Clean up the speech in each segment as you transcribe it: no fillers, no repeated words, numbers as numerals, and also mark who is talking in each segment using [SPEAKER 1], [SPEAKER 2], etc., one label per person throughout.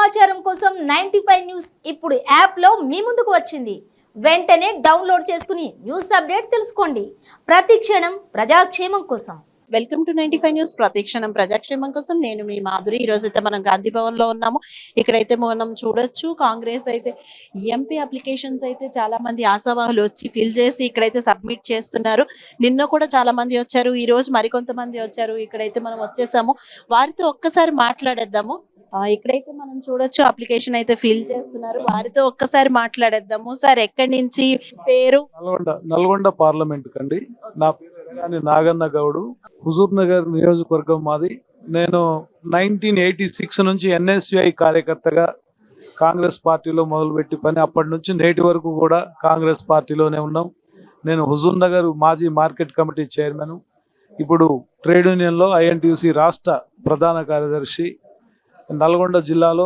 [SPEAKER 1] సమాచారం కోసం 95 న్యూస్ ఇప్పుడు యాప్ లో మీ ముందుకు వచ్చింది. వెంటనే డౌన్లోడ్ చేసుకుని న్యూస్ అప్డేట్ తెలుసుకోండి. ప్రతి క్షణం ప్రజాక్షేమం కోసం.
[SPEAKER 2] Welcome to 95 news. ప్రతిక్షణం ప్రజాక్షేమం కోసం నేను మీ మాధురి. ఈ రోజు అయితే మనం గాంధీ భవన్ లో ఉన్నాము. ఇక్కడైతే మనం చూడొచ్చు కాంగ్రెస్ అయితే ఎంపీ అప్లికేషన్స్ అయితే చాలా మంది ఆశావాహులు వచ్చి ఫిల్ చేసి ఇక్కడైతే సబ్మిట్ చేస్తున్నారు. నిన్న కూడా చాలా మంది వచ్చారు, ఈ రోజు మరికొంతమంది వచ్చారు. ఇక్కడైతే మనం వచ్చేసాము, వారితో ఒక్కసారి మాట్లాడేద్దాము. ఇక్కడైతే మనం చూడొచ్చు అప్లికేషన్ అయితే ఫిల్ చేస్తున్నారు, వారితో ఒక్కసారి మాట్లాడేద్దాము. సార్ ఎక్కడి నుంచి, పేరు?
[SPEAKER 3] నల్గొండ పార్లమెంట్ కండి. నా పేరు ఎరగాని నాగన్న గౌడు, హుజూర్ నగర్ నియోజకవర్గం మాది. నేను 1986 నుంచి NSUI కార్యకర్తగా కాంగ్రెస్ పార్టీలో మొదలుపెట్టి పని అప్పటి నుంచి నేటి వరకు కూడా కాంగ్రెస్ పార్టీలోనే ఉన్నాం. నేను హుజూర్ నగర్ మాజీ మార్కెట్ కమిటీ చైర్మన్, ఇప్పుడు ట్రేడ్ యూనియన్లో INTUC రాష్ట్ర ప్రధాన కార్యదర్శి. నల్గొండ జిల్లాలో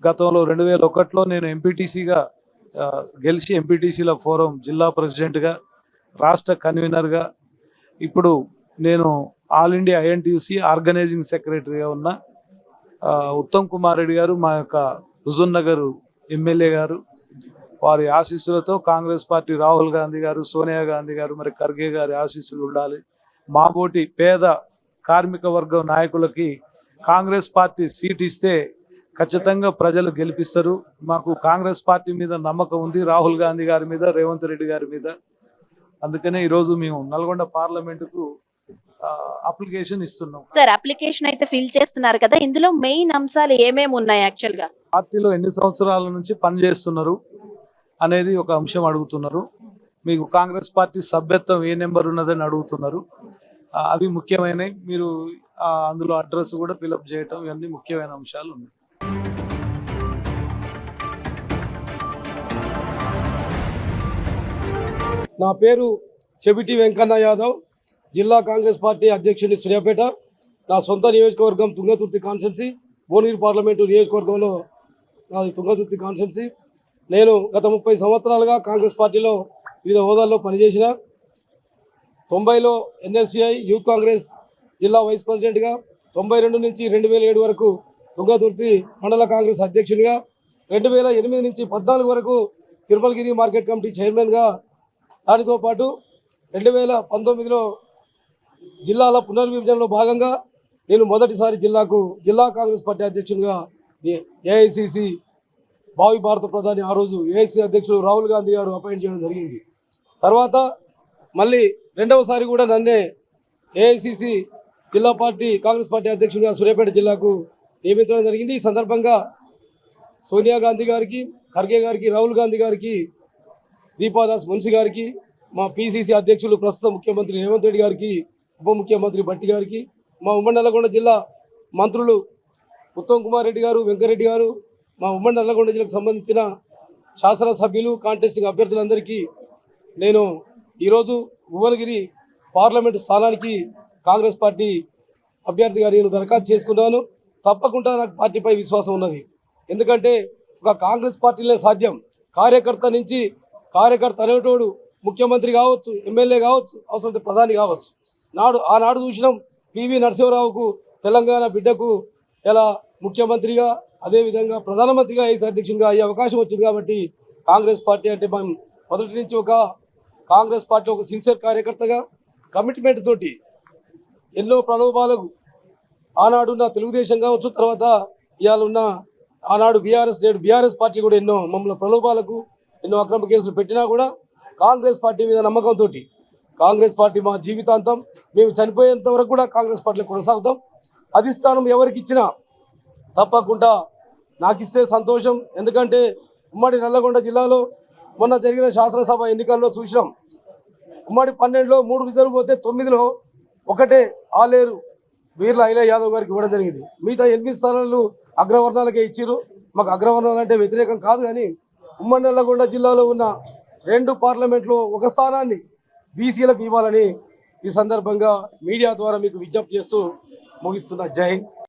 [SPEAKER 3] గతంలో 2001లో నేను ఎంపీటీసీగా గెలిచి ఎంపీటీసీల ఫోరం జిల్లా ప్రెసిడెంట్గా, రాష్ట్ర కన్వీనర్గా, ఇప్పుడు నేను ఆల్ ఇండియా INTUC ఆర్గనైజింగ్ సెక్రటరీగా ఉన్న ఉత్తమ్ కుమార్ రెడ్డి గారు, మా యొక్క హుజూర్ నగర్ ఎమ్మెల్యే గారు, వారి ఆశీస్సులతో కాంగ్రెస్ పార్టీ రాహుల్ గాంధీ గారు, సోనియా గాంధీ గారు, మరి ఖర్గే గారి ఆశీస్సులు ఉండాలి. మా బోటి పేద కార్మిక వర్గం నాయకులకి కాంగ్రెస్ పార్టీ సీట్ ఇస్తే ఖచ్చితంగా ప్రజలు గెలిపిస్తారు. మాకు కాంగ్రెస్ పార్టీ మీద నమ్మకం ఉంది, రాహుల్ గాంధీ గారి మీద, రేవంత్ రెడ్డి గారి మీద. అందుకనే ఈరోజు మేము నల్గొండ పార్లమెంటుకు అప్లికేషన్ ఇస్తున్నాం.
[SPEAKER 2] సార్ అప్లికేషన్ అయితే ఫిల్ చేస్తున్నారు కదా, ఇందులో మెయిన్ అంశాలు ఏమేమి ఉన్నాయి? యాక్చువల్ గా
[SPEAKER 3] పార్టీలో ఎన్ని సంవత్సరాల నుంచి పనిచేస్తున్నారు అనేది ఒక అంశం అడుగుతున్నారు. మీకు కాంగ్రెస్ పార్టీ సభ్యత్వం ఏ నెంబర్ ఉన్నదని అడుగుతున్నారు. అవి ముఖ్యమైనవి. మీరు అందులో అడ్రస్ కూడా ఫిలప్ చేయటం, ఇవన్నీ ముఖ్యమైన అంశాలు ఉన్నాయి.
[SPEAKER 4] నా పేరు చెవిటి వెంకన్న యాదవ్, జిల్లా కాంగ్రెస్ పార్టీ అధ్యక్షుని సూర్యాపేట. నా సొంత నియోజకవర్గం తుంగతుర్తి కాన్స్టిట్యున్సీ, భువనగిరి పార్లమెంటు నియోజకవర్గంలో నాది తుంగతుర్తి కాన్స్టిట్యున్సీ. నేను గత 30 సంవత్సరాలుగా కాంగ్రెస్ పార్టీలో వివిధ హోదాల్లో పనిచేసిన. 90లో NSUI యూత్ కాంగ్రెస్ జిల్లా వైస్ ప్రెసిడెంట్గా, 92 నుంచి 2007 వరకు తుంగతుర్తి మండల కాంగ్రెస్ అధ్యక్షునిగా, 2008 నుంచి 14 వరకు తిరుమలగిరి మార్కెట్ కమిటీ చైర్మన్గా, దానితో పాటు 2019లో జిల్లాల పునర్విభజనలో భాగంగా నేను మొదటిసారి జిల్లా కాంగ్రెస్ పార్టీ అధ్యక్షునిగా AICC భావి భారత ప్రధాని, ఆ రోజు AICC అధ్యక్షుడు రాహుల్ గాంధీ గారు అపాయింట్ చేయడం జరిగింది. తర్వాత మళ్ళీ రెండవసారి కూడా నన్నే AICC జిల్లా కాంగ్రెస్ పార్టీ అధ్యక్షుడిగా సూర్యాపేట జిల్లాకు నియమించడం జరిగింది. ఈ సందర్భంగా సోనియా గాంధీ గారికి, ఖర్గే గారికి, రాహుల్ గాంధీ గారికి, దీపాదాస్ మున్సి గారికి, మా PCC అధ్యక్షులు ప్రస్తుత ముఖ్యమంత్రి రేవంత్ రెడ్డి గారికి, ఉప ముఖ్యమంత్రి భట్టి గారికి, మా ఉమ్మడి నల్లగొండ జిల్లా మంత్రులు ఉత్తమ్ కుమార్ రెడ్డి గారు, వెంకరెడ్డి గారు, మా ఉమ్మడి నల్లగొండ జిల్లాకు సంబంధించిన శాసనసభ్యులు, కాంటెస్టింగ్ అభ్యర్థులందరికీ నేను ఈరోజు భువనగిరి పార్లమెంటు స్థానానికి కాంగ్రెస్ పార్టీ అభ్యర్థిగా నేను దరఖాస్తు చేసుకున్నాను. తప్పకుండా నాకు పార్టీపై విశ్వాసం ఉన్నది. ఎందుకంటే ఒక కాంగ్రెస్ పార్టీలే సాధ్యం. కార్యకర్త అనేటోడు ముఖ్యమంత్రి కావచ్చు, ఎమ్మెల్యే కావచ్చు, అవసరమైతే ప్రధాని కావచ్చు. ఆనాడు చూసినాం PV నరసింహరావుకు తెలంగాణ బిడ్డకు ఎలా ముఖ్యమంత్రిగా, అదేవిధంగా ప్రధానమంత్రిగా, AICC అధ్యక్షునిగా అయ్యే అవకాశం వచ్చింది. కాబట్టి కాంగ్రెస్ పార్టీ అంటే మనం మొదటి నుంచి కాంగ్రెస్ పార్టీ ఒక సిన్సియర్ కార్యకర్తగా, కమిట్మెంట్ తోటి ఎన్నో ప్రలోభాలకు, ఆనాడున్న తెలుగుదేశం కావచ్చు, తర్వాత ఇవాళ ఉన్న ఆనాడు బీఆర్ఎస్ పార్టీ కూడా ఎన్నో మమ్మల్ని ప్రలోభాలకు, ఎన్నో అక్రమ కేసులు పెట్టినా కూడా కాంగ్రెస్ పార్టీ మీద నమ్మకంతో కాంగ్రెస్ పార్టీ మా జీవితాంతం, మేము చనిపోయేంత వరకు కూడా కాంగ్రెస్ పార్టీలో కొనసాగుతాం. అధిష్టానం ఎవరికి ఇచ్చినా తప్పకుండా నాకు ఇస్తే సంతోషం. ఎందుకంటే ఉమ్మడి నల్లగొండ జిల్లాలో మొన్న జరిగిన శాసనసభ ఎన్నికల్లో చూసినాం. ఉమ్మడి 12లో 3 రిజర్వ్ పోతే 9లో ఒకటే ఆలేరు వీర్ల ఐలయ్య యాదవ్ గారికి ఇవ్వడం జరిగింది. మిగతా 8 స్థానాలు అగ్రవర్ణాలకే ఇచ్చారు. మాకు అగ్రవర్ణాలు అంటే వ్యతిరేకం కాదు, కానీ ఉమ్మడి నల్లగొండ జిల్లాలో ఉన్న 2 పార్లమెంట్లో ఒక స్థానాన్ని బీసీలకు ఇవ్వాలని ఈ సందర్భంగా మీడియా ద్వారా మీకు విజ్ఞప్తి చేస్తూ ముగిస్తున్నా. జై హింద్.